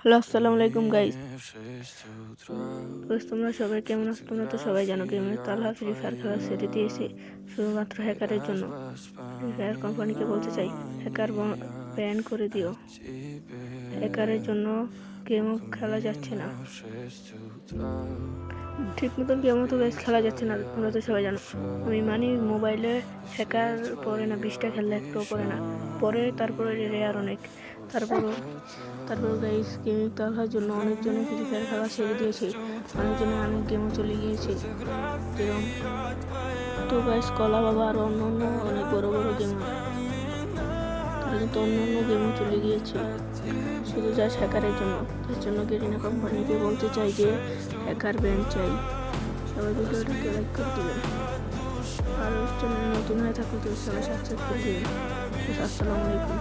Hello, আসসালামু আলাইকুম guys. তোমরা সবাই কেমন আছো? তোমরা তো সবাই জানো গেমের তালহা ফ্রি ফায়ার খেলা ছেড়ে দিয়েছে শুধুমাত্র হ্যাকারের জন্য। ফ্রি ফায়ার কোম্পানিকে বলতে চাই, হ্যাকার ব্যান করে দিও। হ্যাকারের জন্য গেমও খেলা যাচ্ছে না, ঠিক মতন গেমও তো গাইস খেলা যাচ্ছে না। তোমরা তো সবাই জানো, আমি মানি মোবাইলে হ্যাকার পড়ে না, 20টা খেললে একটাও পড়ে না, পরে তারপরে রেয়ার অনেক। তারপর গাইস গেমিং খেলার জন্য অনেকজনে ফ্রি ফায়ার খেলা ছেড়ে দিয়েছে, অনেকজনে অনেক গেমও চলে গিয়েছে। যেরকম তো গাইস কলা বাবা আর অন্য অন্য অনেক বড় বড় গেম, তারা কিন্তু অন্য অন্য গেমও চলে গিয়েছে শুধু জাস্ট হ্যাকারের জন্য। তার জন্য গেরিনা কোম্পানিকে বলতে চাই যে হ্যাকার ব্যান চাই। সবাই ভিডিওটাকে লাইক করে দেবেন, আর চ্যানেল নতুন হয়ে থাকলে তো সবাই সাবস্ক্রাইব করে দেবেন। আসসালামু আলাইকুম।